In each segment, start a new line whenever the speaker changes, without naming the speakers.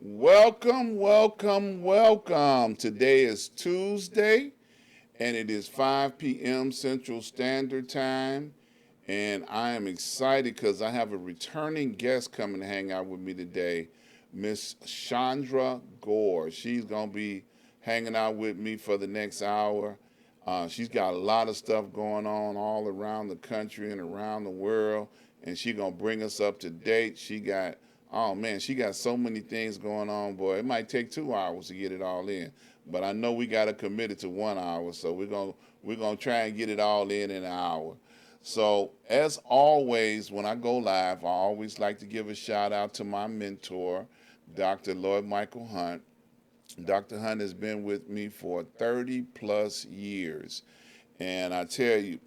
Welcome, welcome, welcome. Today is Tuesday and it is 5 p.m. Central Standard Time. And I am excited because I have a returning guest coming to hang out with me today, Miss Chandra Gore. She's going to be hanging out with me for the next hour. She's got a lot of stuff going on all around the country and around the world, and she's going to bring us up to date. Oh man, she got so many things going on, boy. It might take 2 hours to get it all in, but I know we got to commit it to 1 hour, so we're gonna try and get it all in an hour. So as always, when I go live, I always like to give a shout out to my mentor, Dr. Lloyd Michael Hunt. Dr. Hunt has been with me for 30 plus years, and I tell you,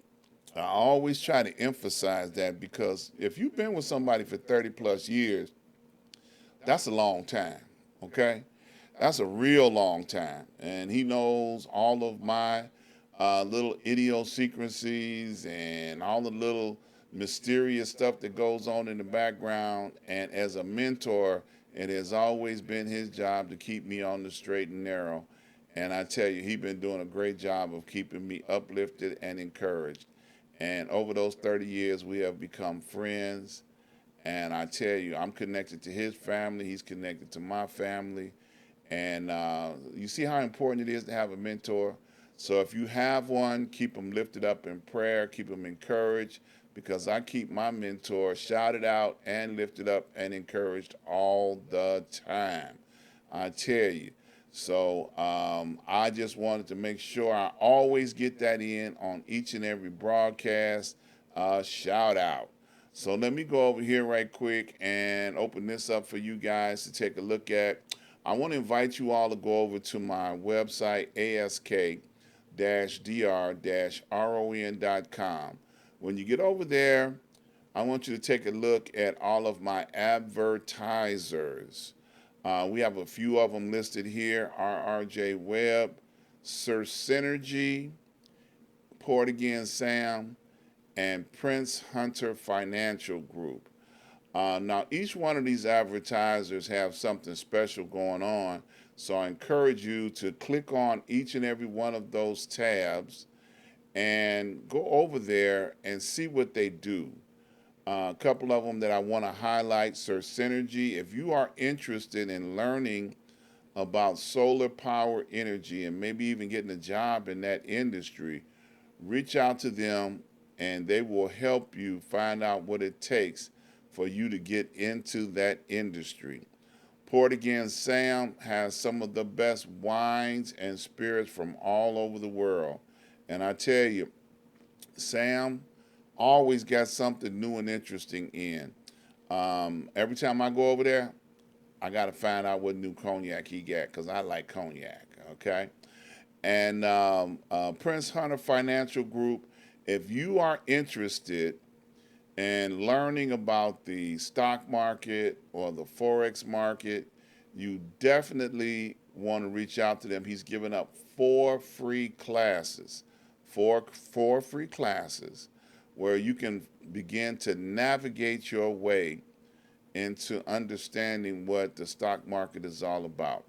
I always try to emphasize that because if you've been with somebody for 30 plus years, that's a long time, okay? That's a real long time. And he knows all of my little idiosyncrasies and all the little mysterious stuff that goes on in the background. And as a mentor, it has always been his job to keep me on the straight and narrow. And I tell you, he's been doing a great job of keeping me uplifted and encouraged. And over those 30 years, we have become friends. And I tell you, I'm connected to his family. He's connected to my family. And you see how important it is to have a mentor. So if you have one, keep them lifted up in prayer, keep them encouraged, because I keep my mentor shouted out and lifted up and encouraged all the time. I tell you. So I just wanted to make sure I always get that in on each and every broadcast. Shout out. So let me go over here right quick and open this up for you guys to take a look at. I want to invite you all to go over to my website, ask-dr-ron.com. When you get over there, I want you to take a look at all of my advertisers. We have a few of them listed here: RRJ Web, Sir Synergy, Port Again Sam, and Prince Hunter Financial Group. Now, each one of these advertisers have something special going on, so I encourage you to click on each and every one of those tabs and go over there and see what they do. A couple of them that I want to highlight: Sir Synergy. If you are interested in learning about solar power energy and maybe even getting a job in that industry, reach out to them and they will help you find out what it takes for you to get into that industry. Port Again Sam has some of the best wines and spirits from all over the world. And I tell you, Sam always got something new and interesting in. Every time I go over there, I got to find out what new cognac he got because I like cognac, okay? And Prince Hunter Financial Group, if you are interested in learning about the stock market or the Forex market, you definitely want to reach out to them. He's given up four free classes where you can begin to navigate your way into understanding what the stock market is all about.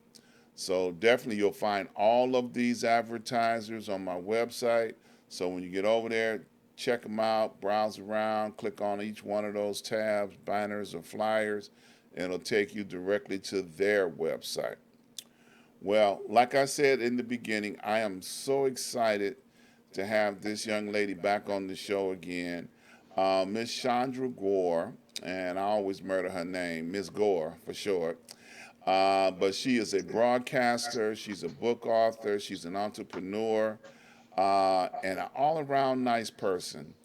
So definitely you'll find all of these advertisers on my website. So when you get over there, check them out, browse around, click on each one of those tabs, banners or flyers, and it'll take you directly to their website. Well, like I said in the beginning, I am so excited to have this young lady back on the show again, Miss Chandra Gore, and I always murder her name, Miss Gore for short. But she is a broadcaster, she's a book author, she's an entrepreneur, and an all around nice person.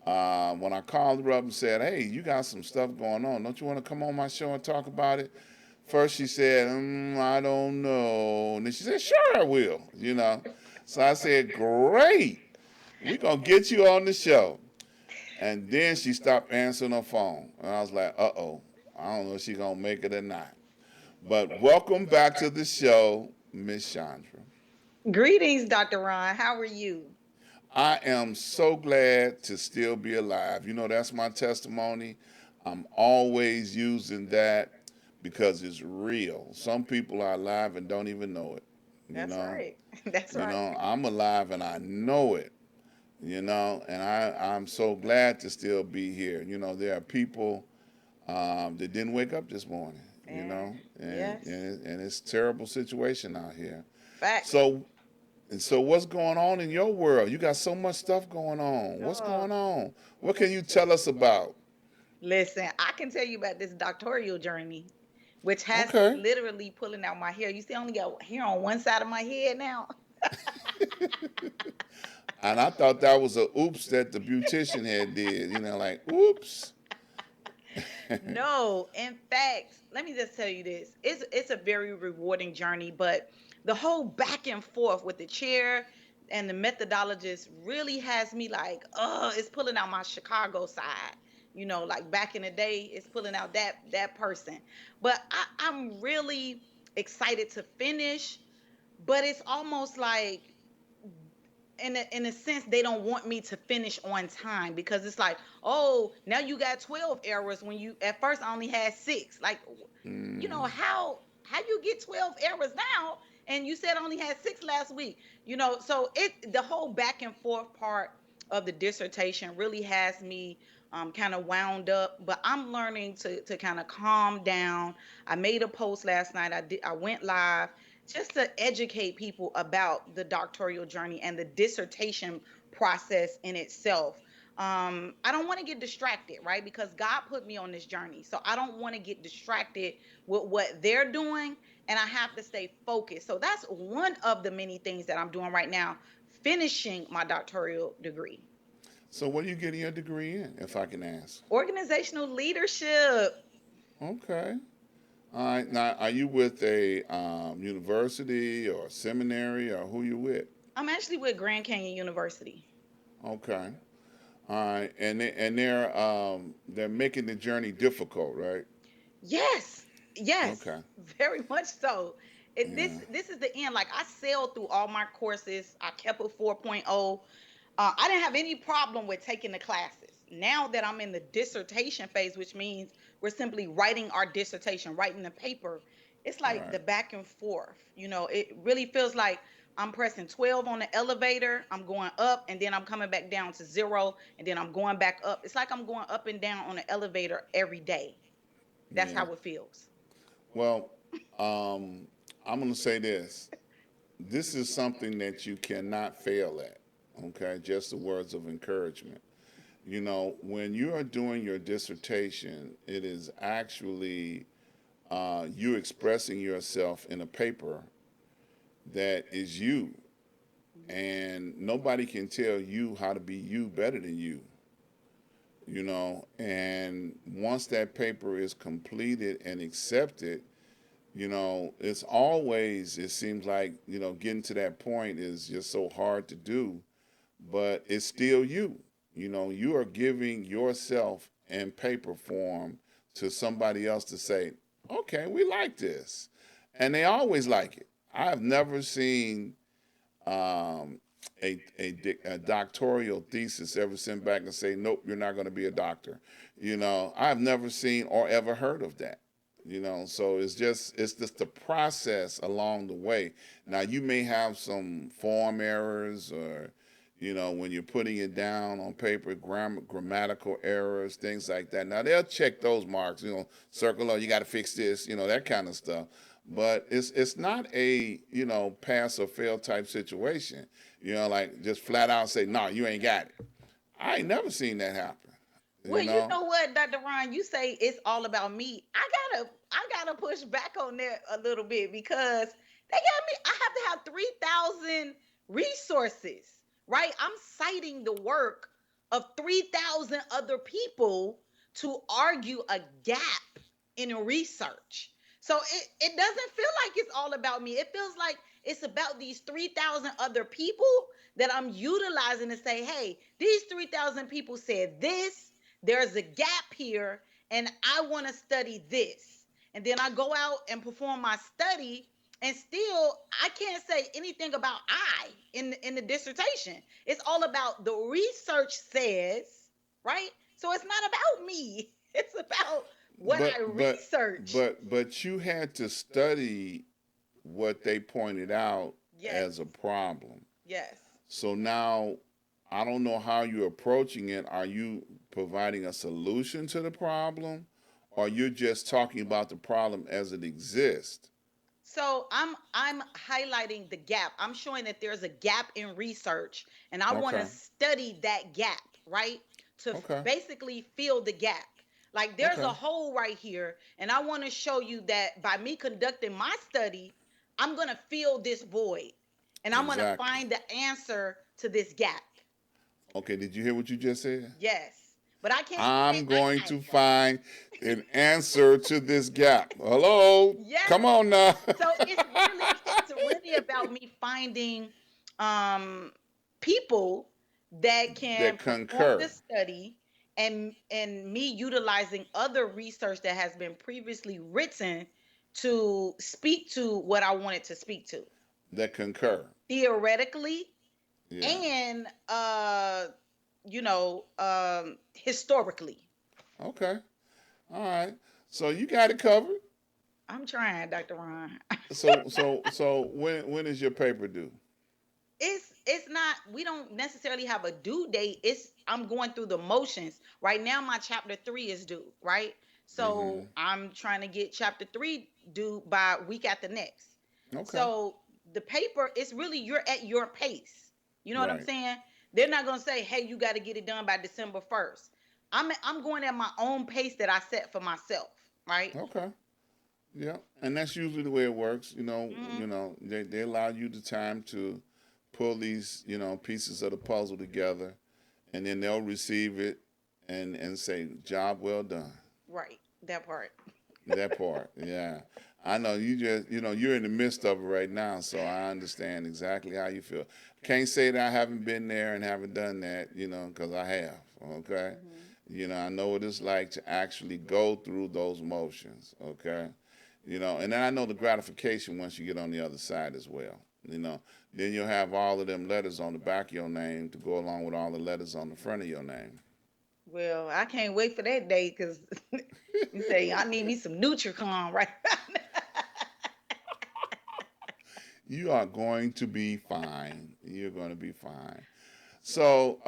When I called her up and said, "Hey, you got some stuff going on. Don't you want to come on my show and talk about it?" First she said, "I don't know." And then she said, "Sure, I will. So I said, "Great. We're going to get you on the show." And then she stopped answering her phone. And I was like, uh-oh. I don't know if she's going to make it or not. But welcome back to the show, Miss Chandra.
Greetings, Dr. Ron. How are you?
I am so glad to still be alive. That's my testimony. I'm always using that because it's real. Some people are alive and don't even know it. You
That's
know,
right. That's
you
right.
know, I'm alive and I know it. You know, and I'm so glad to still be here. You know, there are people that didn't wake up this morning. You
Yeah.
know,
Yes.
and it's a terrible situation out here.
Facts.
So and so, what's going on in your world? You got so much stuff going on. What's
Oh,
going on? What can you tell us about?
listen, I can tell you about this doctoral journey, which has me
Okay.
literally pulling out my hair. You see, I only got hair on one side of my head now.
And I thought that was a oops that the beautician had did. You know, like oops.
No, in fact, let me just tell you this. It's a very rewarding journey, but the whole back and forth with the chair and the methodologist really has me like, it's pulling out my Chicago side. Like back in the day, it's pulling out that person. But I'm really excited to finish, but it's almost like in a sense they don't want me to finish on time because it's like, oh, now you got 12 errors when you at first I only had 6. Like,
Mm,
how you get 12 errors now and you said I only had 6 last week. So the whole back and forth part of the dissertation really has me kind of wound up, but I'm learning to kind of calm down. I made a post last night. I went live just to educate people about the doctoral journey and the dissertation process in itself. I don't want to get distracted, right? Because God put me on this journey. So I don't want to get distracted with what they're doing, and I have to stay focused. So that's one of the many things that I'm doing right now, finishing my doctoral degree.
so, what are you getting your degree in, if I can ask?
Organizational leadership.
Okay. All right. Now, are you with a university or seminary or who you with?
I'm actually with Grand Canyon University.
Okay. All right. And they're making the journey difficult, right?
Yes, yes,
Okay.
very much so. This
Yeah.
this is the end. Like I sailed through all my courses. I kept a 4.0. I didn't have any problem with taking the classes. Now that I'm in the dissertation phase, which means we're simply writing our dissertation, writing the paper, it's like
Right.
the back and forth. It really feels like I'm pressing 12 on the elevator, I'm going up, and then I'm coming back down to 0, and then I'm going back up. It's like I'm going up and down on the elevator every day. That's
Yeah.
how it feels.
Well, um, I'm going to say this. This is something that you cannot fail at. Okay. Just the words of encouragement. You know, when you are doing your dissertation, it is actually you expressing yourself in a paper that is you. And nobody can tell you how to be you better than you. You know, and once that paper is completed and accepted, you know, it's always, it seems like, you know, getting to that point is just so hard to do, but it's still you. You know, you are giving yourself in paper form to somebody else to say, okay, we like this. And they always like it. I've never seen um, a doctoral thesis ever sent back and say, nope, you're not going to be a doctor. You know, I've never seen or ever heard of that. You know, so it's just the process along the way. Now you may have some form errors or when you're putting it down on paper, grammatical errors, things like that. Now they'll check those marks, circle, oh, you got to fix this, that kind of stuff. But it's not a pass or fail type situation. Like just flat out say, no, you ain't got it. I ain't never seen that happen.
Well,
You
you
know,
know what, Dr. Ron, you say it's all about me. I gotta push back on that a little bit because they got me. I have to have 3,000 resources, right? I'm citing the work of 3,000 other people to argue a gap in research. So it doesn't feel like it's all about me. It feels like it's about these 3,000 other people that I'm utilizing to say, hey, these 3,000 people said this, there's a gap here, and I want to study this. And then I go out and perform my study, and still I can't say anything about I in the dissertation. It's all about the research says, right? So it's not about me. It's about What I
but but
researched.
but you had to study what they pointed out
Yes,
as a problem.
yes.
So now I don't know how you're approaching it. Are you providing a solution to the problem, or you're just talking about the problem as it exists?
So I'm highlighting the gap. I'm showing that there's a gap in research, and I want to
Okay.
study that gap, right? To
Okay.
basically fill the gap. Like there's a
Okay.
hole right here, and I want to show you that by me conducting my study, I'm going to fill this void, and I'm going to
Exactly.
find the answer to this gap.
Okay. Did you hear what you just said?
Yes. But I can't say
I'm going
I
to find an answer to this gap. Hello?
Yes.
Come on now.
So it's really about me finding um people that can
That
perform the
concur.
study, and me utilizing other research that has been previously written to speak to what I wanted to speak to
That concur.
theoretically
Yeah.
and historically.
Okay. All right. So you got it covered.
I'm trying, Dr. Ron.
So when is your paper due?
It's not, we don't necessarily have a due date. It's, I'm going through the motions right now. My chapter 3 is due, right? So
Mm-hmm.
I'm trying to get chapter 3 due by week after next.
Okay.
So the paper is really, you're at your pace. You know what I'm
Right.
saying? They're not going to say, hey, you got to get it done by December 1st. I'm going at my own pace that I set for myself, right?
Okay. Yeah. And that's usually the way it works.
Hmm.
They allow you the time to pull these, pieces of the puzzle together, and then they'll receive it and say, job well done.
Right, that part.
That part, yeah. I know you just, you're in the midst of it right now, so I understand exactly how you feel. Can't say that I haven't been there and haven't done that, because I have, okay?
Hmm.
I know what it's like to actually go through those motions, okay? And then I know the gratification once you get on the other side as well, Then you'll have all of them letters on the back of your name to go along with all the letters on the front of your name.
Well, I can't wait for that day because you say I need me some Nutricon right now.
You are going to be fine. You're going to be fine. So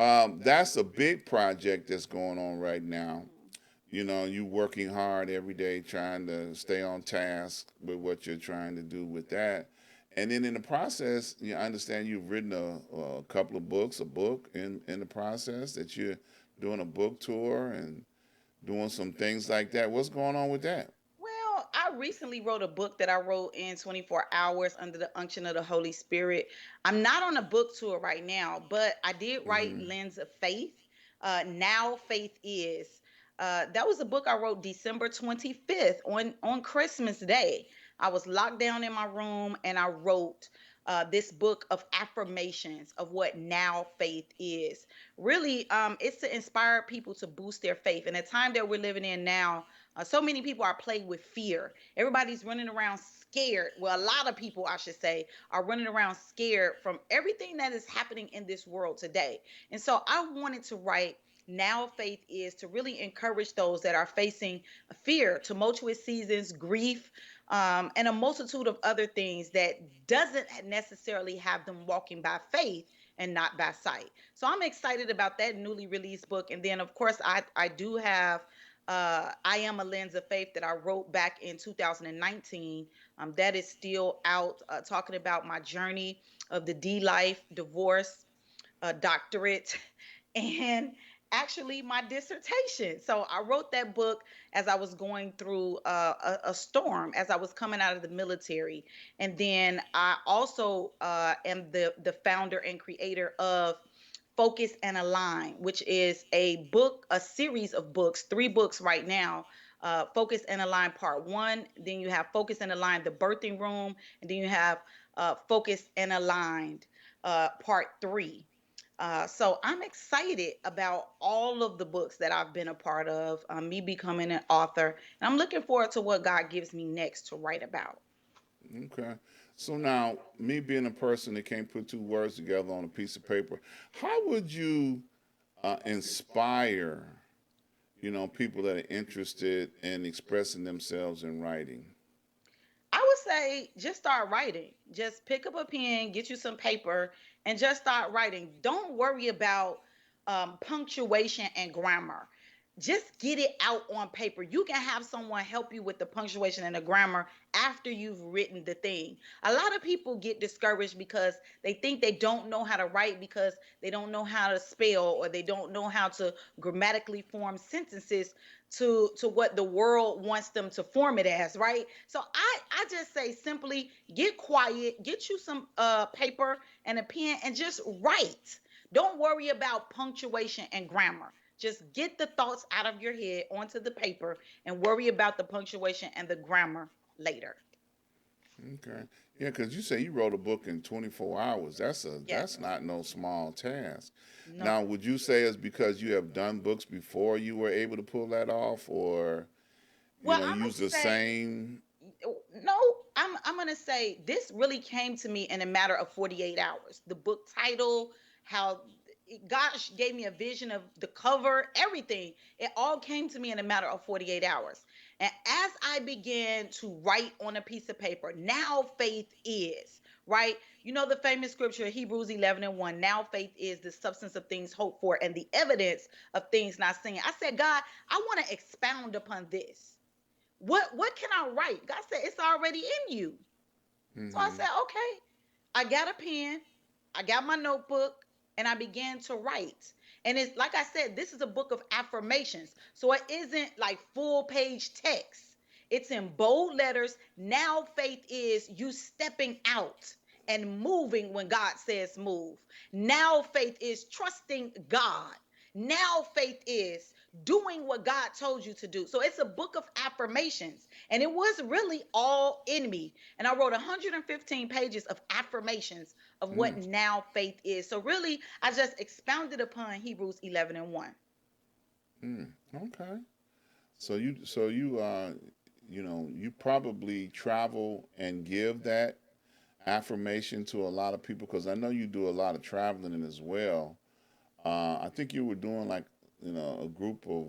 that's a big project that's going on right now. You working hard every day trying to stay on task with what you're trying to do with that. And then in the process, I understand you've written a couple of books, a book in the process that you're doing a book tour and doing some things like that. What's going on with that?
Well, I recently wrote a book that I wrote in 24 hours under the unction of the Holy Spirit. I'm not on a book tour right now, but I did write
Hmm.
Lens of Faith. Now Faith Is. That was a book I wrote December 25th on Christmas Day. I was locked down in my room and I wrote this book of affirmations of what now faith is. Really, it's to inspire people to boost their faith. In a time that we're living in now, so many people are plagued with fear. Everybody's running around scared. Well, a lot of people, I should say, are running around scared from everything that is happening in this world today. And so I wanted to write Now Faith Is to really encourage those that are facing fear, tumultuous seasons, grief, and a multitude of other things that doesn't necessarily have them walking by faith and not by sight. So I'm excited about that newly released book. And then, of course, I do have I Am a Lens of Faith that I wrote back in 2019. That is still out, talking about my journey of the D life, divorce, doctorate, and actually my dissertation. So I wrote that book as I was going through a storm, as I was coming out of the military. And then I also am the founder and creator of Focus and Align, which is a book, a series of books, 3 books right now. Focus and Align Part One. Then you have Focus and Align the Birthing Room, and then you have Focus and Aligned Part Three. So I'm excited about all of the books that I've been a part of, me becoming an author, and I'm looking forward to what God gives me next to write about.
Okay. So now, me being a person that can't put two words together on a piece of paper, how would you inspire people that are interested in expressing themselves in writing?
I would say just start writing. Just pick up a pen, get you some paper, and just start writing. Don't worry about punctuation and grammar. Just get it out on paper. You can have someone help you with the punctuation and the grammar after you've written the thing. A lot of people get discouraged because they think they don't know how to write because they don't know how to spell or they don't know how to grammatically form sentences to what the world wants them to form it as, right? So I just say simply get quiet, get you some paper and a pen and just write. Don't worry about punctuation and grammar. Just get the thoughts out of your head onto the paper and worry about the punctuation and the grammar later.
Okay. Yeah, because you say you wrote a book in 24 hours.
Yes.
That's not no small task.
No.
Now, would you say it's because you have done books before you were able to pull that off, or
Well,
you
I'm
use the
gonna say
same?
no. I'm gonna say this really came to me in a matter of 48 hours. The book title, how God gave me a vision of the cover, everything. It all came to me in a matter of 48 hours. And as I began to write on a piece of paper, now faith is, right? You know the famous scripture, Hebrews 11 and 1. Now faith is the substance of things hoped for and the evidence of things not seen. I said, God, I want to expound upon this. What can I write? God said, it's already in you. So I
Mm-hmm.
said, okay. I got a pen, I got my notebook, and I began to write. And it's like I said, this is a book of affirmations. So it isn't like full page text. It's in bold letters. Now faith is you stepping out and moving when God says move. Now faith is trusting God. Now faith is doing what God told you to do. So it's a book of affirmations. And it was really all in me. And I wrote 115 pages of affirmations of what
Mm.
now faith is. So really, I just expounded upon Hebrews 11 and 1.
Mm. Okay. You probably travel and give that affirmation to a lot of people because I know you do a lot of traveling as well. I think you were doing like a group of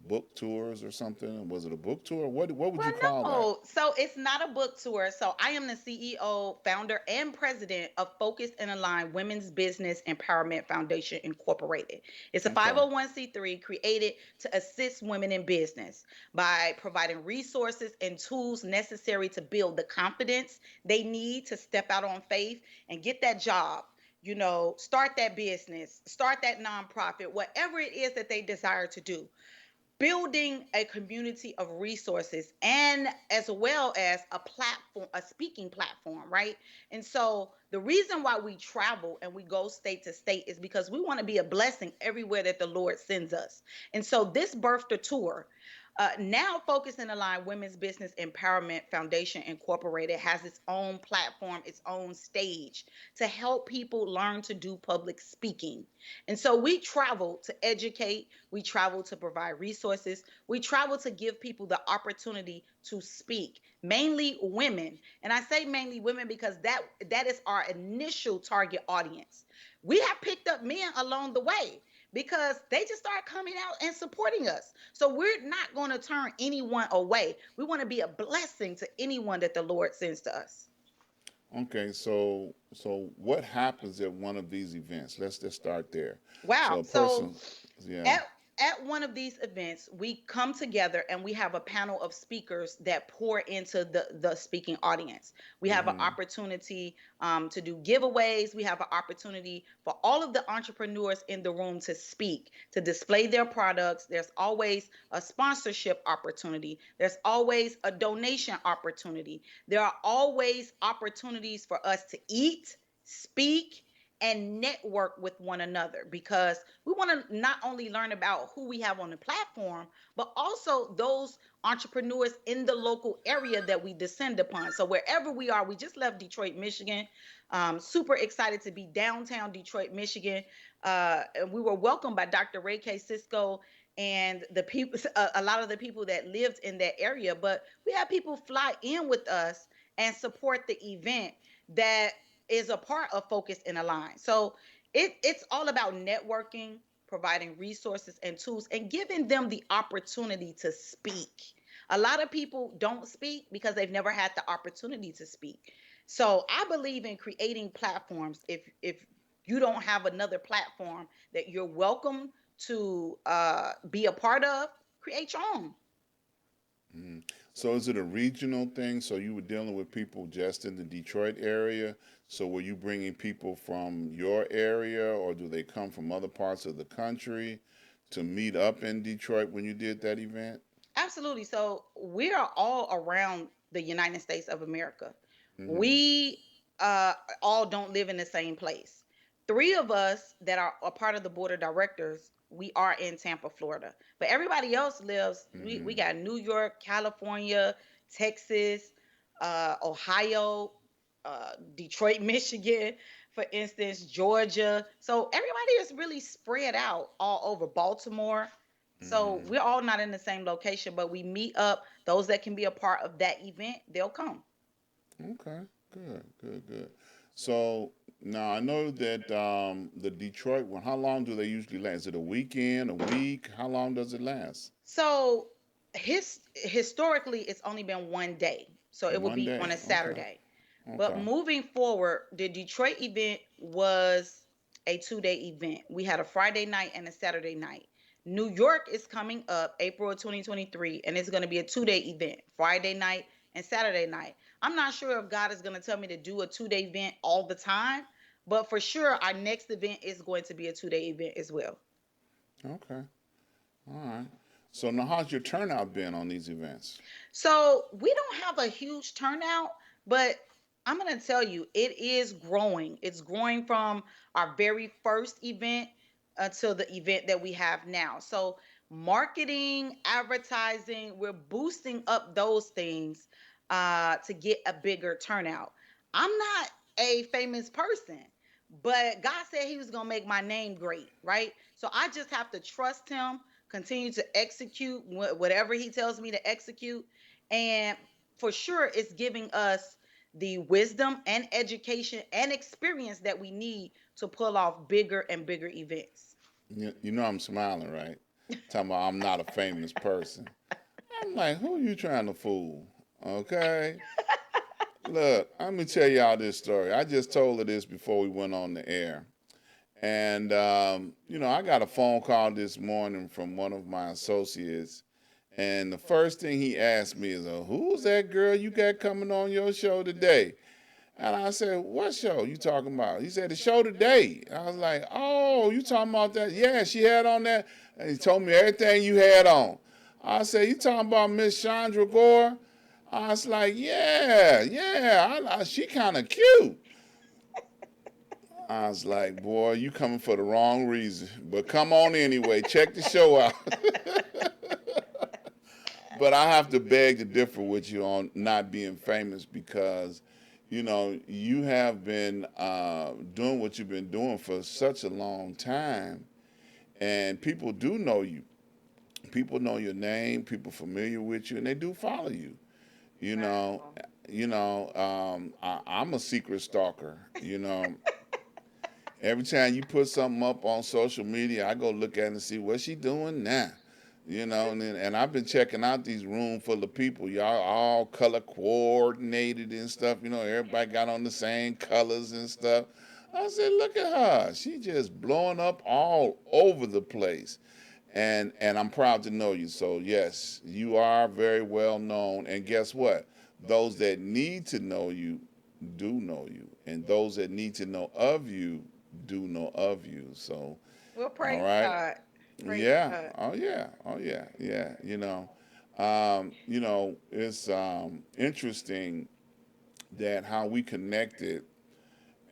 book tours or something. Was it a book tour? What would
Well,
you call that?
no. So it's not a book tour. So I am the CEO, founder, and president of Focused and Aligned Women's Business Empowerment Foundation Incorporated. It's a
Okay.
501c3 created to assist women in business by providing resources and tools necessary to build the confidence they need to step out on faith and get that job. Start that business, start that nonprofit, whatever it is that they desire to do, building a community of resources and as well as a platform, a speaking platform, right? And so the reason why we travel and we go state to state is because we want to be a blessing everywhere that the Lord sends us. And so this birthed a tour. Now, Focus and Align Women's Business Empowerment Foundation Incorporated has its own platform, its own stage to help people learn to do public speaking. And so we travel to educate, we travel to provide resources, we travel to give people the opportunity to speak, mainly women. And I say mainly women because that is our initial target audience. We have picked up men along the way because they just start coming out and supporting us. So we're not going to turn anyone away. We want to be a blessing to anyone that the Lord sends to us.
Okay. So what happens at one of these events? Let's just start there. So
Wow.
a
So
person, yeah.
at at one of these events, we come together and we have a panel of speakers that pour into the speaking audience. We have an
Mm-hmm.
opportunity to do giveaways. We have an opportunity for all of the entrepreneurs in the room to speak, to display their products. There's always a sponsorship opportunity. There's always a donation opportunity. There are always opportunities for us to eat, speak, and network with one another because we want to not only learn about who we have on the platform, but also those entrepreneurs in the local area that we descend upon. So wherever we are, we just left Detroit, Michigan. Super excited to be downtown Detroit, Michigan. And we were welcomed by Dr. Ray K. Cisco and the people, a lot of the people that lived in that area. But we had people fly in with us and support the event that is a part of Focus and Align. So it's all about networking, providing resources and tools, and giving them the opportunity to speak. A lot of people don't speak because they've never had the opportunity to speak. So I believe in creating platforms. If you don't have another platform that you're welcome to be a part of, create your own.
Mhm. So is it a regional thing? So you were dealing with people just in the Detroit area. So were you bringing people from your area, or do they come from other parts of the country to meet up in Detroit when you did that event?
Absolutely. So we are all around the United States of America.
Mm-hmm.
We uh, all don't live in the same place. Three of us that are a part of the board of directors, we are in Tampa, Florida. But everybody else lives, we
Mm-hmm.
got New York, California, Texas, Ohio, Detroit, Michigan, for instance, Georgia. So everybody is really spread out all over Baltimore. So
Mm-hmm.
we're all not in the same location, but we meet up. Those that can be a part of that event, they'll come.
Okay. Good. Good. Good. So now I know that the Detroit one. How long do they usually last? Is it a weekend, a week? How long does it last?
So historically, it's only been 1 day. So it will
One
be
day.
on a
Okay.
Saturday. But
Okay.
moving forward, the Detroit event was a 2 day event. We had a Friday night and a Saturday night. New York is coming up April of 2023, and it's going to be a 2 day event, Friday night and Saturday night. I'm not sure if God is going to tell me to do a 2 day event all the time, but for sure, our next event is going to be a 2 day event as well.
Okay. All right. So now, how's your turnout been on these events?
So we don't have a huge turnout, but I'm going to tell you, it is growing. It's growing from our very first event until the event that we have now. So, marketing, advertising, we're boosting up those things to get a bigger turnout. I'm not a famous person, but God said He was going to make my name great, right? So, I just have to trust Him, continue to execute whatever He tells me to execute, and for sure, it's giving us the wisdom and education and experience that we need to pull off bigger and bigger events.
You know I'm smiling, right? Talking about I'm not a famous person. I'm like, who are you trying to fool? Okay. Look, let me tell y'all this story. I just told her this before we went on the air. And, I got a phone call this morning from one of my associates. And the first thing he asked me is, who's that girl you got coming on your show today? And I said, what show you talking about? He said, the show today. I was like, oh, you talking about that? Yeah, she had on that. And he told me everything you had on. I said, you talking about Miss Chandra Gore? I was like, yeah, yeah, she kind of cute. I was like, boy, you coming for the wrong reason. But come on anyway, check the show out. But I have to beg to differ with you on not being famous because, you have been doing what you've been doing for such a long time, and people do know you. People know your name. People familiar with you, and they do follow you. You know,
Wow.
I'm a secret stalker. Every time you put something up on social media, I go look at it and see what she doing now. And I've been checking out these room full of people. Y'all all color coordinated and stuff. Everybody got on the same colors and stuff. I said, look at her. She just blowing up all over the place. And I'm proud to know you. So yes, you are very well known. And guess what? Those that need to know you do know you, and those that need to know of you do know of you. So,
Well,
all
praise
right,
God. Praise
yeah,
God.
oh yeah, oh yeah, yeah. It's interesting that how we connected,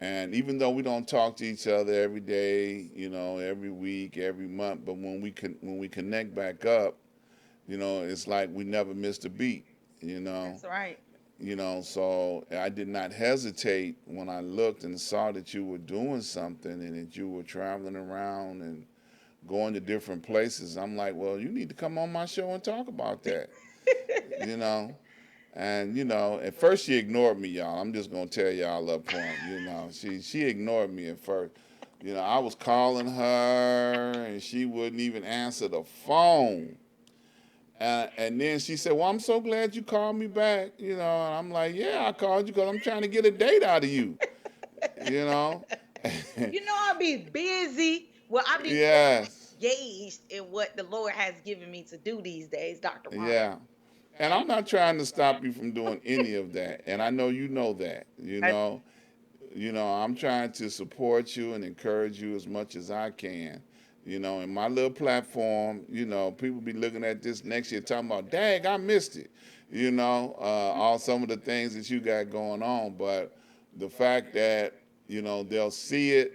and even though we don't talk to each other every day, every week, every month, but when we connect back up, it's like we never missed a beat. You know,
That's right.
So I did not hesitate when I looked and saw that you were doing something and that you were traveling around and going to different places. I'm like, well, you need to come on my show and talk about that, you know. And at first she ignored me, y'all. I'm just gonna tell y'all up front, she ignored me at first. I was calling her and she wouldn't even answer the phone. And then she said, "Well, I'm so glad you called me back." And I'm like, "Yeah, I called you because I'm trying to get a date out of you." You know.
I'll be busy. Well, I'll be very
Yes.
engaged in what the Lord has given me to do these days, Dr. Ron.
Yeah. And I'm not trying to stop you from doing any of that. And I know you know that.
I,
I'm trying to support you and encourage you as much as I can. In my little platform, people be looking at this next year talking about, dang, I missed it. All some of the things that you got going on. But the fact that, they'll see it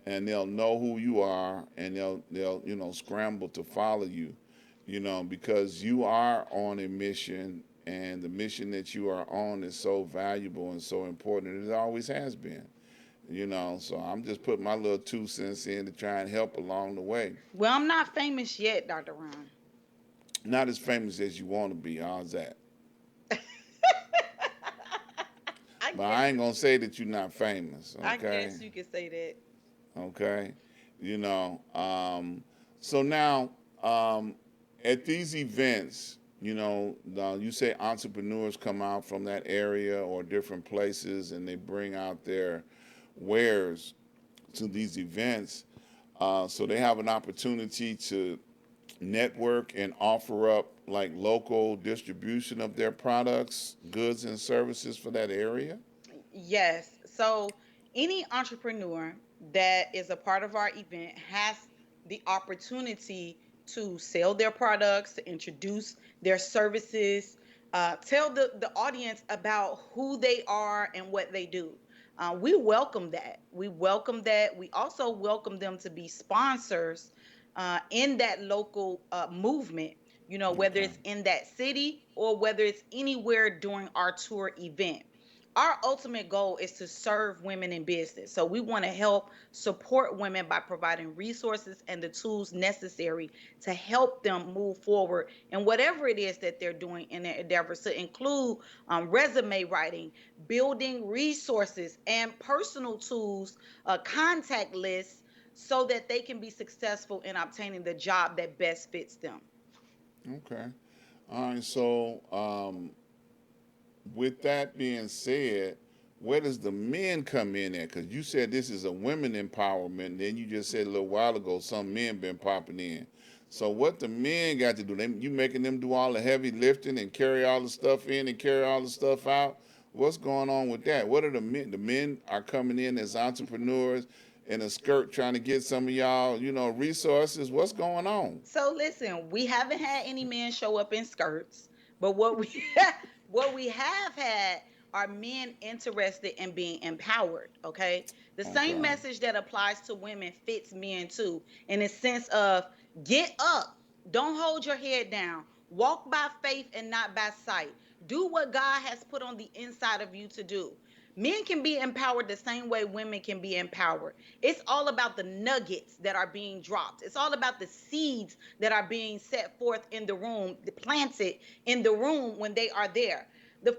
and they'll know who you are and they'll scramble to follow you, because you are on a mission, and the mission that you are on is so valuable and so important, and it always has been. So I'm just putting my little 2 cents in to try and help along the way.
well, I'm not famous yet, Dr. Ron.
Not as famous as you want to be. How's that?
I
But
guess
I ain't gonna say that you're not famous.
I
Okay.
guess you could say that.
Okay. You know. So now, at these events, you say entrepreneurs come out from that area or different places, and they bring out their wares to these events. So they have an opportunity to network and offer up like local distribution of their products, goods, and services for that area.
Yes. So any entrepreneur that is a part of our event has the opportunity to sell their products, to introduce their services, tell the audience about who they are and what they do. We welcome that. We welcome that. We also welcome them to be sponsors in that local movement, whether
Okay.
it's in that city or whether it's anywhere during our tour event. Our ultimate goal is to serve women in business. So we want to help support women by providing resources and the tools necessary to help them move forward in whatever it is that they're doing in their endeavors, to include resume writing, building resources, and personal tools, contact lists, so that they can be successful in obtaining the job that best fits them.
Okay. All right. So, with that being said, where does the men come in at? Because you said this is a women empowerment, and then you just said a little while ago some men been popping in. So what the men got to do? You making them do all the heavy lifting and carry all the stuff in and carry all the stuff out? What's going on with that? What are the men? The men are coming in as entrepreneurs in a skirt trying to get some of y'all, resources. What's going on?
So listen, we haven't had any men show up in skirts, but what we what we have had are men interested in being empowered. Okay, the same
Okay.
message that applies to women fits men too, in the sense of get up, don't hold your head down, walk by faith and not by sight. Do what God has put on the inside of you to do. Men can be empowered the same way women can be empowered. It's all about the nuggets that are being dropped. It's all about the seeds that are being set forth in the room, planted in the room when they are there. The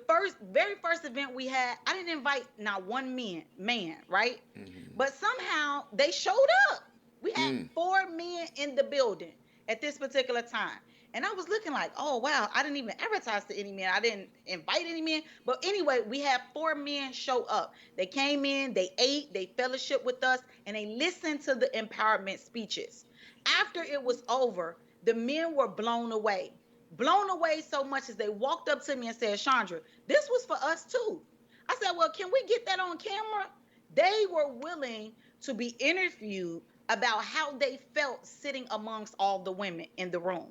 very first event we had, I didn't invite not one man, right?
Mm-hmm.
But somehow they showed up. We had
Mm.
4 men in the building at this particular time. And I was looking like, oh wow, I didn't even advertise to any men. I didn't invite any men. But anyway, we had 4 men show up. They came in, they ate, they fellowship with us, and they listened to the empowerment speeches. After it was over, the men were blown away. Blown away so much as they walked up to me and said, Chandra, this was for us too. I said, well, can we get that on camera? They were willing to be interviewed about how they felt sitting amongst all the women in the room.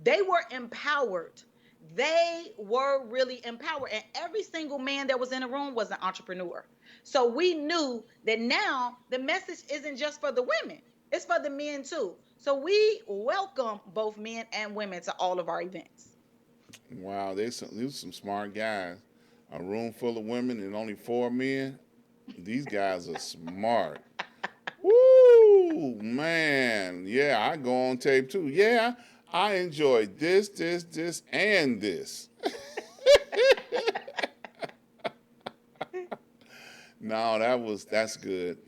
They were empowered. They were really empowered. And every single man that was in the room was an entrepreneur. So we knew that now the message isn't just for the women, it's for the men too. So we welcome both men and women to all of our events.
Wow, there's some smart guys. A room full of women and only 4 men. These guys are smart. Woo, man. Yeah, I go on tape too. Yeah, I enjoyed this, and this. No, that's good.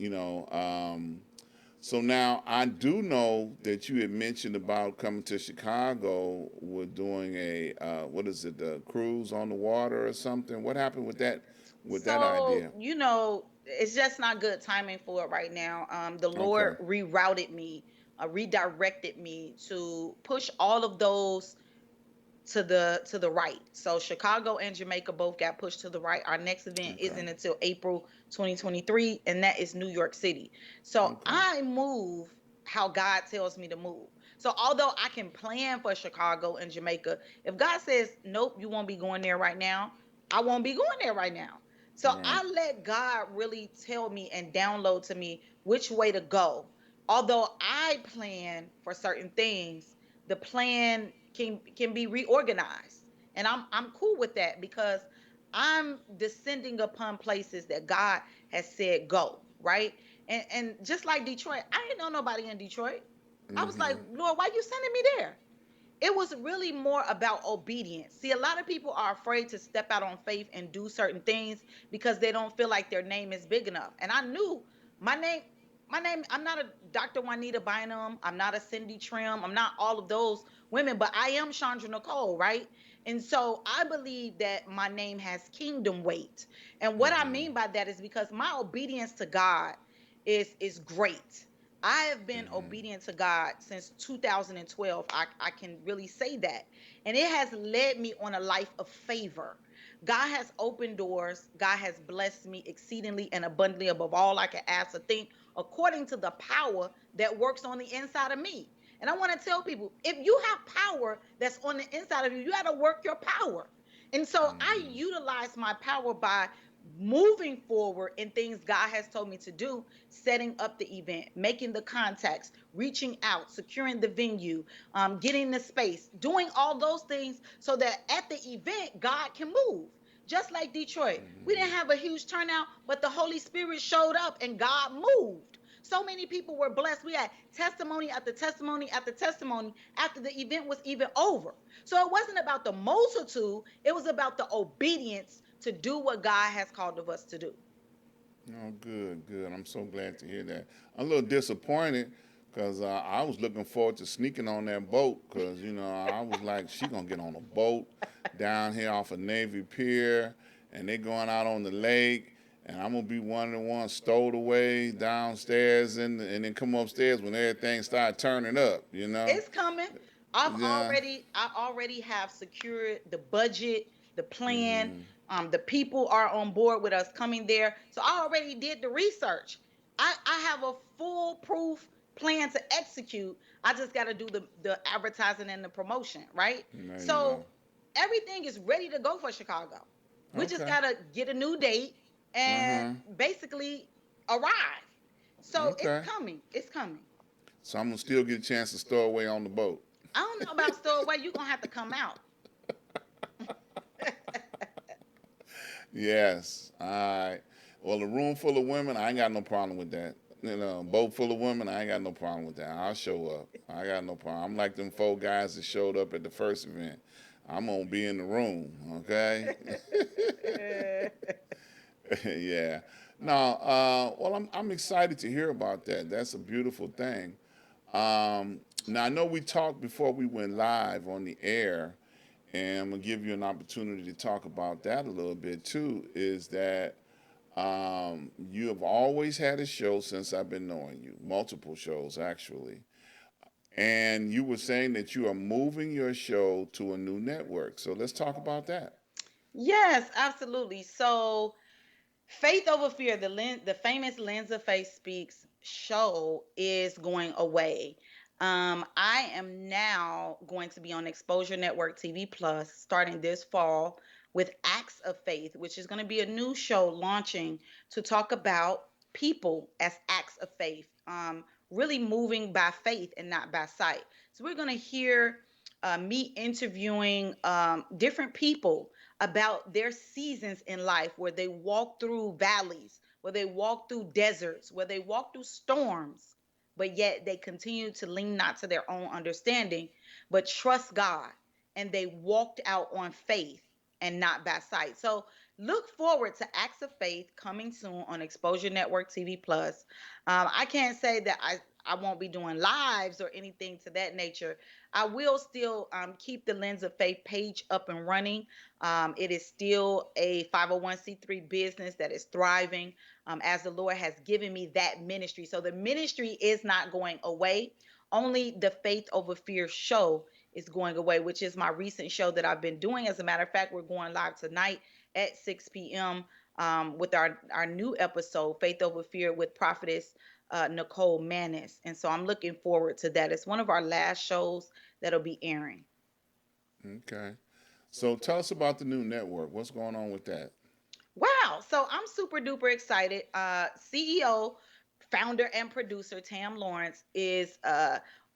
So now I do know that you had mentioned about coming to Chicago with doing a what is it, a cruise on the water or something. What happened with that
So,
idea?
it's just not good timing for it right now. The
Okay.
Lord rerouted me, redirected me to push all of those to the right. So Chicago and Jamaica both got pushed to the right. Our next event
Okay.
isn't until April 2023, and that is New York City. So
Okay.
I move how God tells me to move. So although I can plan for Chicago and Jamaica, if God says nope, you won't be going there right now, I won't be going there right now. So
Right.
I let God really tell me and download to me which way to go. Although I plan for certain things, the plan can be reorganized, and I'm cool with that because I'm descending upon places that God has said go, right. And just like Detroit, I didn't know nobody in Detroit. I was like,
Mm-hmm.
Lord, why you sending me there? It was really more about obedience. See, a lot of people are afraid to step out on faith and do certain things because they don't feel like their name is big enough. And I knew my name, I'm not a Dr. Juanita Bynum. I'm not a Cindy Trim. I'm not all of those women, but I am Chandra Nicole, right? And so I believe that my name has kingdom weight. And what I
Mm-hmm.
mean by that is because my obedience to God is great. I have been
Mm-hmm.
obedient to God since 2012. I can really say that. And it has led me on a life of favor. God has opened doors. God has blessed me exceedingly and abundantly above all I can ask or think, according to the power that works on the inside of me. And I want to tell people, if you have power that's on the inside of you, you got to work your power. And so I
Mm-hmm.
utilize my power by moving forward in things God has told me to do, setting up the event, making the contacts, reaching out, securing the venue, getting the space, doing all those things so that at the event, God can move. Just like Detroit, we didn't have a huge turnout, but the Holy Spirit showed up and God moved. So many people were blessed. We had testimony after testimony after testimony after the event was even over. So it wasn't about the multitude, it was about the obedience to do what God has called of us to do.
Oh, good, good. I'm so glad to hear that. I'm a little disappointed because I was looking forward to sneaking on that boat because, I was like, she going to get on a boat down here off of Navy Pier and they going out on the lake and I'm going to be one of the ones stowed away downstairs and then come upstairs when everything started turning up.
It's coming.
Yeah.
I already have secured the budget, the plan.
Mm-hmm.
The people are on board with us coming there. So I already did the research. I have a foolproof plan to execute. I just got to do the advertising and the promotion, right?
There you
So
go.
everything is ready to go for Chicago. We just
Okay.
got to get a new date and
Uh-huh.
basically arrive. So it's
Okay.
coming. It's coming.
So I'm going to still get a chance to stow away on the boat.
I don't know about stowaway. You're gonna have to come out.
Yes. All right. Well, a room full of women, I ain't got no problem with that. A boat full of women, I ain't got no problem with that. I'll show up. I got no problem. I'm like them four guys that showed up at the first event. I'm gonna be in the room, okay? Yeah. No. Well, I'm excited to hear about that. That's a beautiful thing. Now I know we talked before we went live on the air, and I'm gonna give you an opportunity to talk about that a little bit too. Is that you have always had a show since I've been knowing you, multiple shows actually. And you were saying that you are moving your show to a new network. So let's talk about that.
Yes, absolutely. So, Faith Over Fear, the famous Lens of Faith Speaks show is going away. I am now going to be on Exposure Network TV Plus starting this fall with Acts of Faith, which is going to be a new show launching to talk about people as acts of faith, really moving by faith and not by sight. So we're going to hear me interviewing different people about their seasons in life where they walk through valleys, where they walk through deserts, where they walk through storms, but yet they continue to lean not to their own understanding, but trust God. And they walked out on faith and not by sight. So look forward to Acts of Faith coming soon on Exposure Network TV Plus. I can't say that I won't be doing lives or anything to that nature. I will still keep the Lens of Faith page up and running. It is still a 501c3 business that is thriving, as the Lord has given me that ministry. So the ministry is not going away. Only the Faith Over Fear show is going away, which is my recent show that I've been doing. As a matter of fact, we're going live tonight at 6 p.m. With our new episode, Faith Over Fear, with Prophetess Nicole Manis. And so I'm looking forward to that. It's one of our last shows that'll be airing.
Okay. So tell us about the new network. What's going on with that?
Wow. So I'm super duper excited. CEO, founder, and producer Tam Lawrence is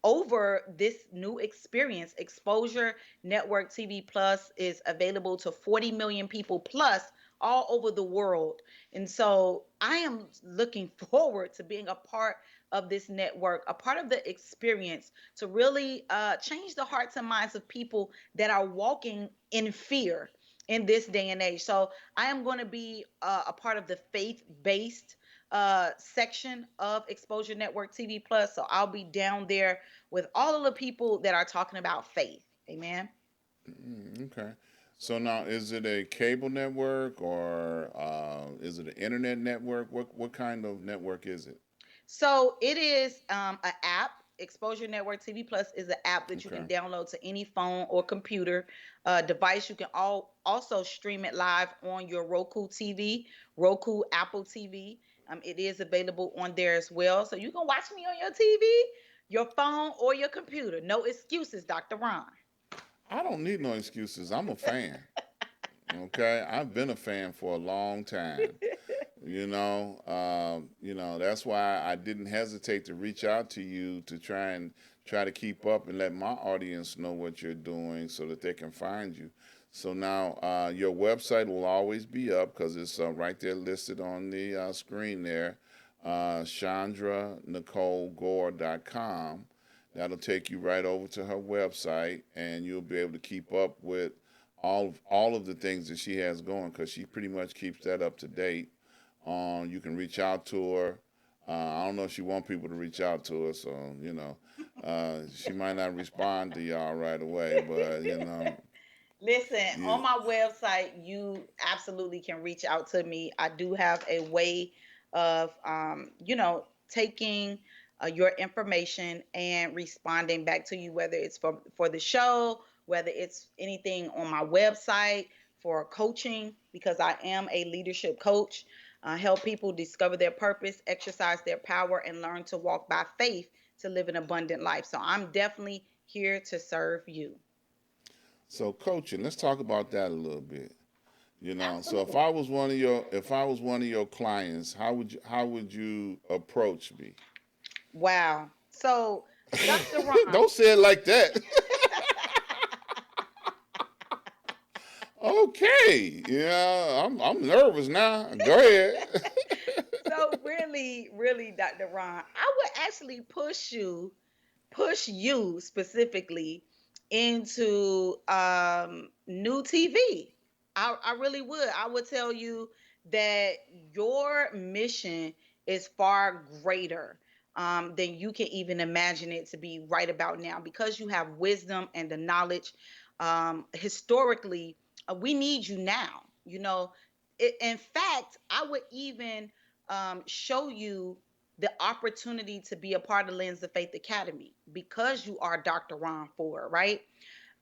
over this new experience. Exposure Network TV Plus is available to 40 million people plus all over the world. And so I am looking forward to being a part of this network, a part of the experience to really change the hearts and minds of people that are walking in fear in this day and age. So I am going to be a part of the faith-based section of Exposure Network TV Plus. So I'll be down there with all of the people that are talking about faith. Amen.
Okay. So now, is it a cable network or is it an internet network? What kind of network is it?
So it is an app. Exposure Network TV Plus is an app that you
Okay.
can download to any phone or computer device. You can also stream it live on your Roku TV, Roku Apple TV. It is available on there as well. So you can watch me on your TV, your phone, or your computer. No excuses, Dr. Ron.
I don't need no excuses. I'm a fan. Okay. I've been a fan for a long time. That's why I didn't hesitate to reach out to you to try to keep up and let my audience know what you're doing so that they can find you. So now your website will always be up because it's right there listed on the screen there, ChandraNicoleGore.com. That'll take you right over to her website, and you'll be able to keep up with all of the things that she has going because she pretty much keeps that up to date. You can reach out to her. I don't know if she wants people to reach out to her, so she might not respond to y'all right away, but
Listen,
you,
on my website, you absolutely can reach out to me. I do have a way of, taking your information and responding back to you, whether it's for the show, whether it's anything on my website for coaching, because I am a leadership coach. Help people discover their purpose, exercise their power, and learn to walk by faith to live an abundant life. So I'm definitely here to serve you.
so coaching. Let's talk about that a little bit. So
Absolutely.
if I was one of your clients, how would you approach me?
Wow. So, Dr. Ron,
Don't say it like that. Okay, yeah, I'm nervous now. Go ahead.
so really, really, Dr. Ron, I would actually push you specifically into new TV. I really would. I would tell you that your mission is far greater than you can even imagine it to be right about now because you have wisdom and the knowledge. Historically, we need you now. In fact, I would even show you the opportunity to be a part of Lens of Faith Academy because you are Dr. Ron Ford, right?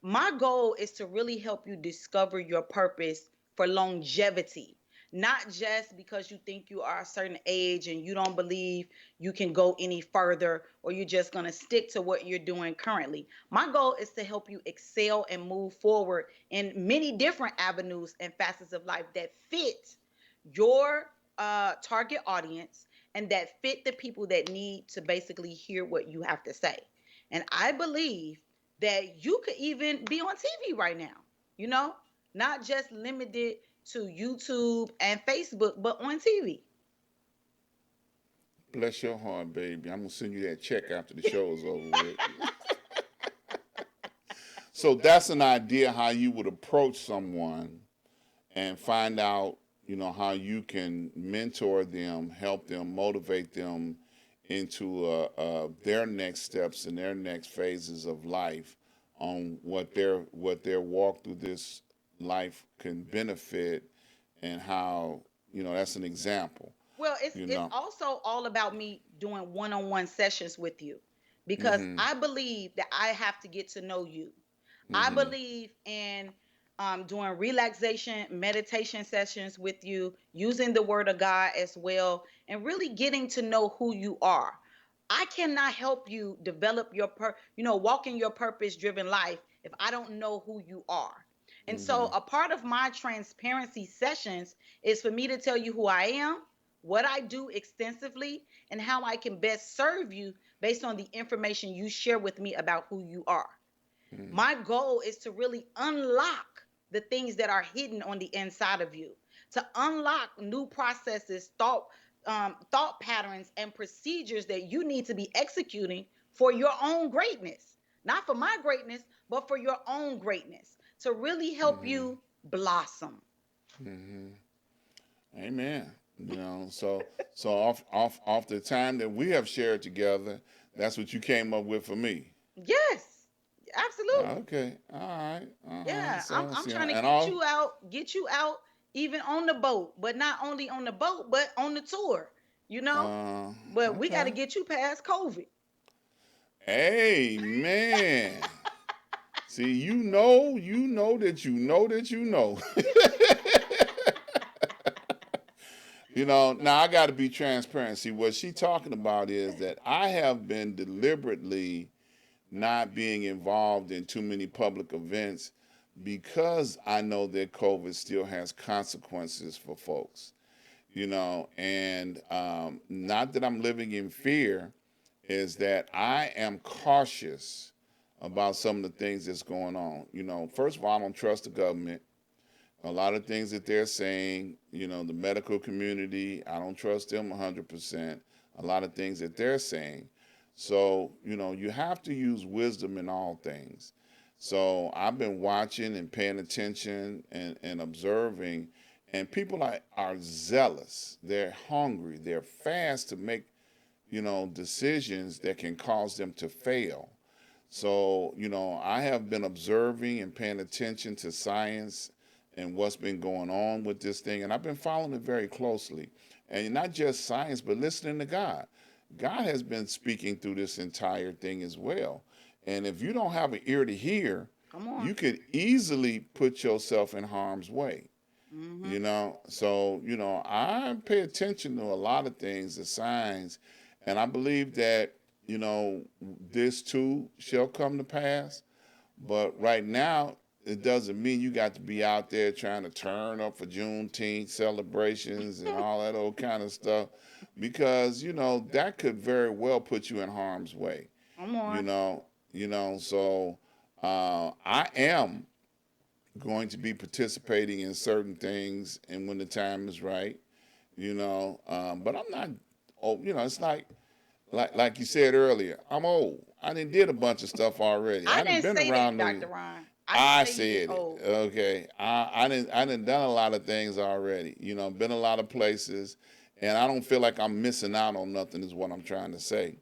My goal is to really help you discover your purpose for longevity, not just because you think you are a certain age and you don't believe you can go any further or you're just going to stick to what you're doing currently. My goal is to help you excel and move forward in many different avenues and facets of life that fit your target audience and that fit the people that need to basically hear what you have to say. And I believe that you could even be on TV right now, you know, not just limited to YouTube and Facebook, but on TV.
Bless your heart, baby. I'm gonna send you that check after the show's over with. So that's an idea how you would approach someone and find out, how you can mentor them, help them, motivate them into their next steps and their next phases of life on what their walk through this life can benefit, and how, that's an example,
Well, it's
you
it's
know.
also all about me doing one-on-one sessions with you because
Mhm.
I believe that I have to get to know you. I
Mhm.
believe in doing relaxation, meditation sessions with you, using the word of God as well, and really getting to know who you are. I cannot help you develop walk in your purpose driven life if I don't know who you are. And so
Mhm.
a part of my transparency sessions is for me to tell you who I am, what I do extensively, and how I can best serve you based on the information you share with me about who you are.
Mhm.
My goal is to really unlock the things that are hidden on the inside of you, to unlock new processes, thought patterns, and procedures that you need to be executing for your own greatness. Not for my greatness, but for your own greatness, to really help
Mhm.
you blossom.
Mhm. Amen. So off the time that we have shared together, that's what you came up with for me.
Yes, absolutely.
Okay. All right. All right.
Yeah, I'm
So
I'm
see,
trying to
and all.
get you out even on the boat, but not only on the boat, but on the tour, you know? But we got to
Okay.
get you past COVID.
Amen. See, you know that you know that you know. Now I got to be transparent. See, what she talking about is that I have been deliberately not being involved in too many public events because I know that COVID still has consequences for folks. And not that I'm living in fear, is that I am cautious about some of the things that's going on. First of all, I don't trust the government. A lot of things that they're saying, the medical community, I don't trust them 100%. A lot of things that they're saying. So, you have to use wisdom in all things. So I've been watching and paying attention and observing, and people are zealous. They're hungry. They're fast to make, decisions that can cause them to fail. So, I have been observing and paying attention to science and what's been going on with this thing, and I've been following it very closely. And not just science, but listening to God. God has been speaking through this entire thing as well. And if you don't have an ear to hear,
Come on.
you could easily put yourself in harm's way.
Hmm.
So I pay attention to a lot of things, the signs, and I believe that you know this too shall come to pass. But right now, it doesn't mean you got to be out there trying to turn up for Juneteenth celebrations and all that old kind of stuff, because that could very well put you in harm's way.
Come
You
on.
know, so I am going to be participating in certain things, and when the time is right, but I'm not. Oh, it's like you said earlier, I'm old. I done did a bunch of stuff already.
I
I done
didn't
been
say that,
around the.
Dr. Ron. I didn't
I
say you was
said it.
old.
Okay. I done done a lot of things already. Been a lot of places, and I don't feel like I'm missing out on nothing. Is what I'm trying to say.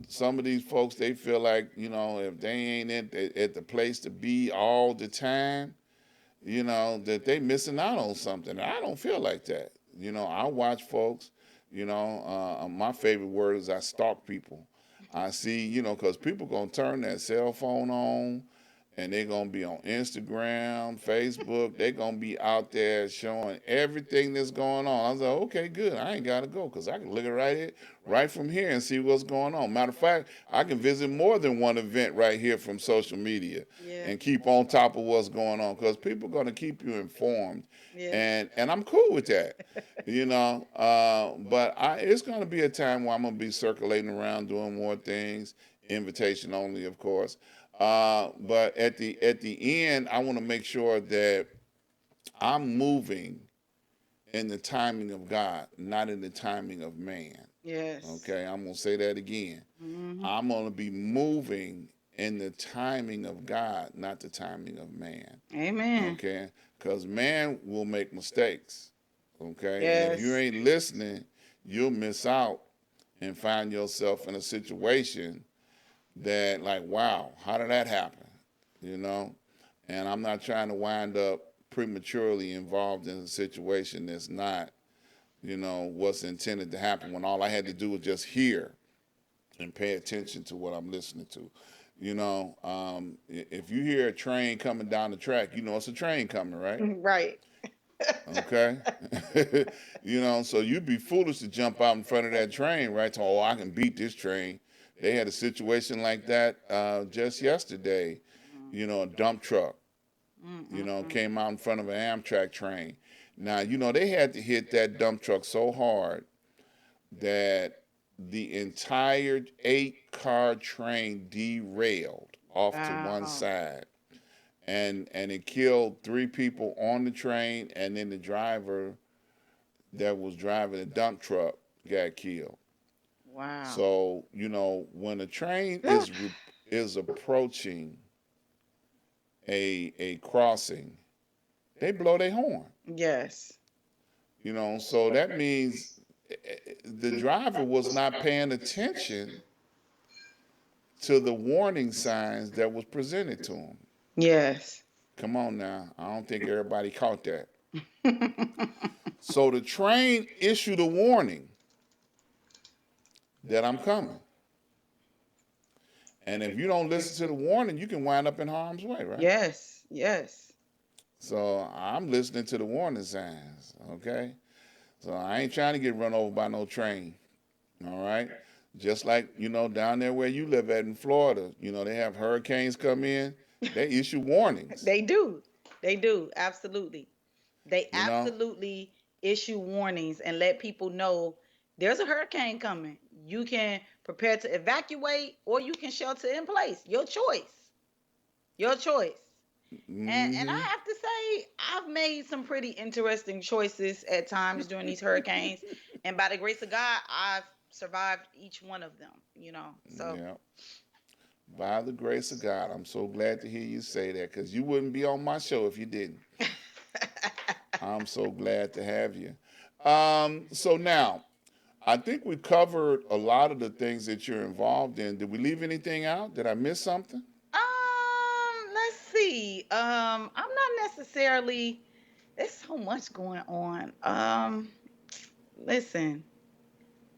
Some of these folks, they feel like if they ain't at the place to be all the time, that they missing out on something. I don't feel like that. I watch folks. My favorite word is I stalk people. I see, because people gonna turn that cell phone on, and they're gonna be on Instagram, Facebook. They're gonna be out there showing everything that's going on. I was like, okay, good. I ain't gotta go because I can look at right from here and see what's going on. Matter of fact, I can visit more than one event right here from social media
Yeah.
and keep on top of what's going on, because people are gonna keep you informed,
Yeah.
and I'm cool with that. But it's gonna be a time where I'm gonna be circulating around doing more things, invitation only, of course. But at the end, I want to make sure that I'm moving in the timing of God, not in the timing of man.
Yes.
Okay, I'm gonna say that again.
Hmm.
I'm gonna be moving in the timing of God, not the timing of man.
Amen.
Okay, because man will make mistakes. Okay, and if you
Yes.
ain't listening, you'll miss out, and find yourself in a situation that, like, wow, how did that happen? You know? And I'm not trying to wind up prematurely involved in a situation that's not, what's intended to happen, when all I had to do was just hear and pay attention to what I'm listening to. If you hear a train coming down the track, you know it's a train coming, right?
Right.
Okay. So you'd be foolish to jump out in front of that train, right? So, oh, I can beat this train. They had a situation like that just yesterday. A dump truck,
Mm-mm-mm.
came out in front of an Amtrak train. Now, they had to hit that dump truck so hard that the entire 8-car train derailed off to one
Wow.
side, and it killed 3 people on the train, and then the driver that was driving the dump truck got killed.
Wow.
So, when a train is approaching a crossing, they blow their horn.
Yes.
So that means the driver was not paying attention to the warning signs that was presented to him.
Yes.
Come on now, I don't think everybody caught that. So the train issued a warning that I'm coming. And if you don't listen to the warning, you can wind up in harm's way, right?
Yes. Yes.
So I'm listening to the warning signs, okay? So I ain't trying to get run over by no train, all right? Just like, down there where you live at in Florida, they have hurricanes come in, they issue warnings,
They do. They do. Absolutely. They
you know?
absolutely issue warnings and let people know there's a hurricane coming. You can prepare to evacuate or you can shelter in place. Your choice. Your choice. And I
Mm-hmm.
have to say, I've made some pretty interesting choices at times during these hurricanes. And by the grace of God, I've survived each one of them. So
Yeah. By the grace of God, I'm so glad to hear you say that, because you wouldn't be on my show if you didn't. I'm so glad to have you. So now, I think we covered a lot of the things that you're involved in. Did we leave anything out? Did I miss something?
let's see. I'm not necessarily there's so much going on. Listen,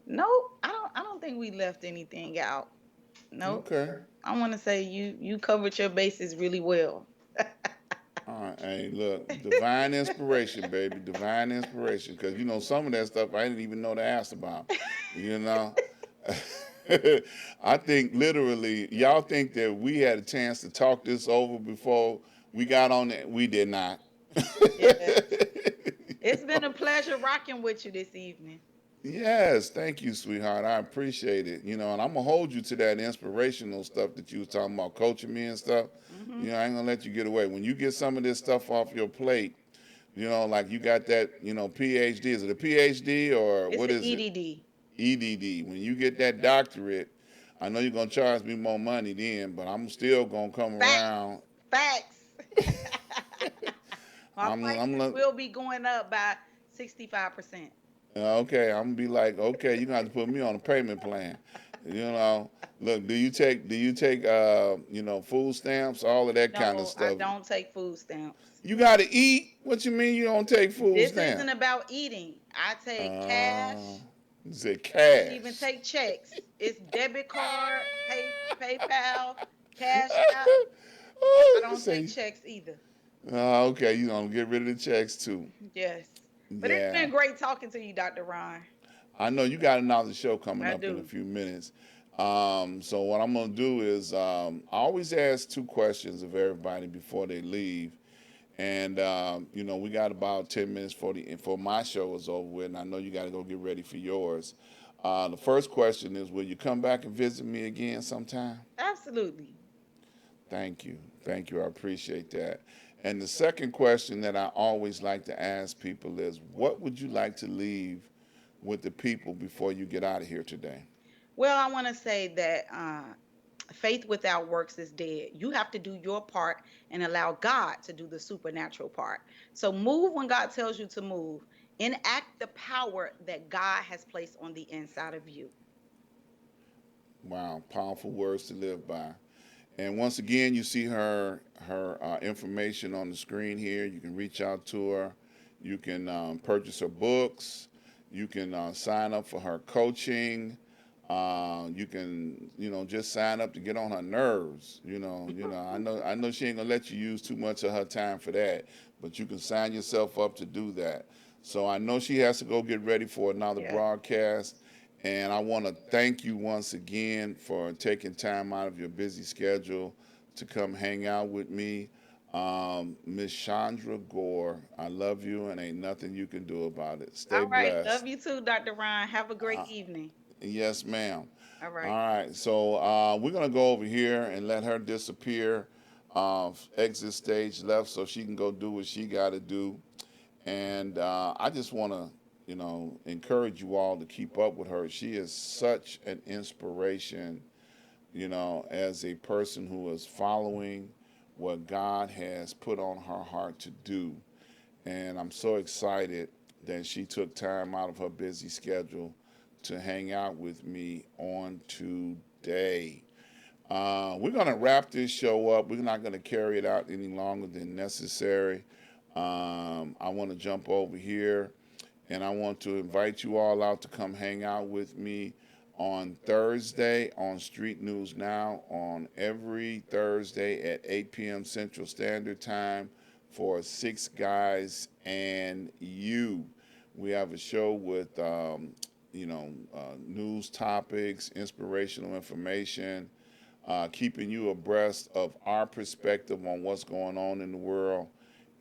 nope, I don't think we left anything out. Nope.
Okay.
I want to say you covered your bases really well.
All right. Hey, look, divine inspiration, baby, divine inspiration. Because some of that stuff I didn't even know to ask about. You know, I think literally, y'all think that we had a chance to talk this over before we got on it. We did not.
Yes. It's been a pleasure rocking with you this evening.
Yes, thank you, sweetheart. I appreciate it. And I'm gonna hold you to that inspirational stuff that you was talking about, coaching me and stuff.
Hmm.
I ain't gonna let you get away. When you get some of this stuff off your plate, like you got that, PhD. Is it a PhD or
It's
what
an
is it?
EDD.
EDD. When you get that doctorate, I know you're gonna charge me more money then, but I'm still gonna come
Facts.
around.
Facts. My
I'm
prices will be going up by 65%.
Okay, I'm gonna be like, okay, you're gonna have to put me on a payment plan. You know, Look, do you take food stamps, all of that kind of
No, I
stuff?
don't take food stamps.
You gotta eat. What you mean you don't take food
This isn't
stamps?
about eating. I take
Uh,
cash.
is it
I don't even
cash?
take checks. It's debit card, PayPal, Cash App. I
Oh, you
don't take
say,
checks either.
okay, you gonna get rid of the checks too.
Yes. But it's
Yeah.
been great talking to you, Dr. Ron.
I know you got another show coming
I
up in a
do.
few minutes. So what I'm gonna do is I always ask 2 questions of everybody before they leave, and we got about 10 minutes for my show is over with, and I know you got to go get ready for yours. The first question is, will you come back and visit me again sometime?
Absolutely.
Thank you. I appreciate that. And the second question that I always like to ask people is, what would you like to leave with the people before you get out of here today?
Well, I want to say that faith without works is dead. You have to do your part and allow God to do the supernatural part. So move when God tells you to move. Enact the power that God has placed on the inside of you.
Wow, powerful words to live by. And once again, you see her information on the screen here. You can reach out to her. You can purchase her books. You can sign up for her coaching. You can, just sign up to get on her nerves. I know she ain't gonna let you use too much of her time for that, but you can sign yourself up to do that. So I know she has to go get ready for another
Yeah.
broadcast, and I want to thank you once again for taking time out of your busy schedule to come hang out with me. Miss Chandra Gore, I love you, and ain't nothing you can do about it. Stay
All right.
blessed.
Love you too, Dr. Ron. Have a great
Uh,
evening.
yes, ma'am.
All
All
right.
right, so we're gonna go over here and let her disappear, exit stage left, so she can go do what she got to do. And I just want to, encourage you all to keep up with her. She is such an inspiration, as a person who is following what God has put on her heart to do. And I'm so excited that she took time out of her busy schedule to hang out with me on today. We're going to wrap this show up. We're not going to carry it out any longer than necessary. I want to jump over here and I want to invite you all out to come hang out with me on Thursday on Street News Now on every Thursday at 8 p.m. Central Standard Time for Six Guys and You. We have a show with, news topics, inspirational information, keeping you abreast of our perspective on what's going on in the world.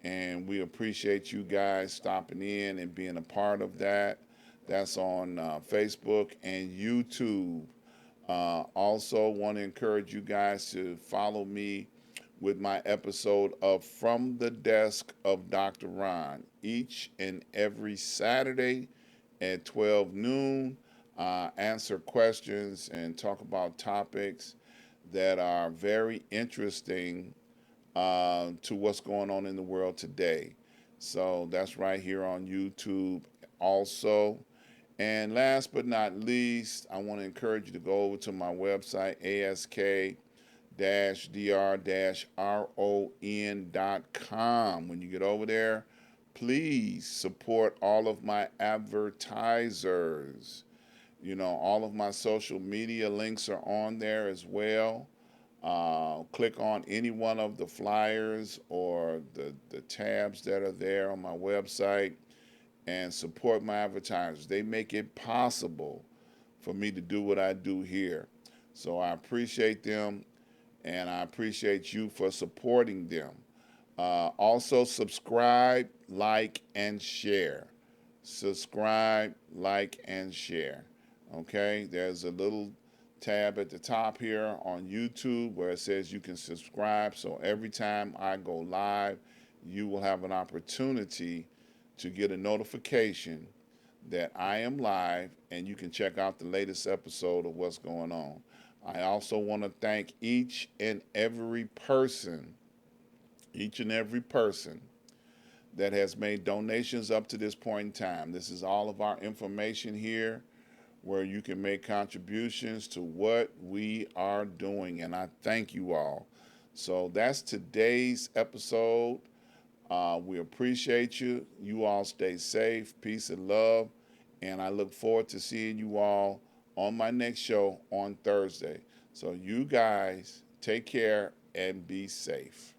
And we appreciate you guys stopping in and being a part of that. That's on Facebook and YouTube. Also, want to encourage you guys to follow me with my episode of From the Desk of Dr. Ron each and every Saturday at 12 noon. Answer questions and talk about topics that are very interesting to what's going on in the world today. So that's right here on YouTube also. And last but not least, I want to encourage you to go over to my website, ask-dr-ron.com. When you get over there, please support all of my advertisers. All of my social media links are on there as well. Click on any one of the flyers or the tabs that are there on my website and support my advertisers. They make it possible for me to do what I do here. So I appreciate them and I appreciate you for supporting them. Also, subscribe, like, and share. Subscribe, like, and share. Okay, there's a little tab at the top here on YouTube where it says you can subscribe. So every time I go live, you will have an opportunity to get a notification that I am live and you can check out the latest episode of what's going on. I also want to thank each and every person that has made donations up to this point in time. This is all of our information here where you can make contributions to what we are doing. And I thank you all. So that's today's episode. We appreciate you. You all stay safe, peace, and love. And I look forward to seeing you all on my next show on Thursday. So you guys take care and be safe.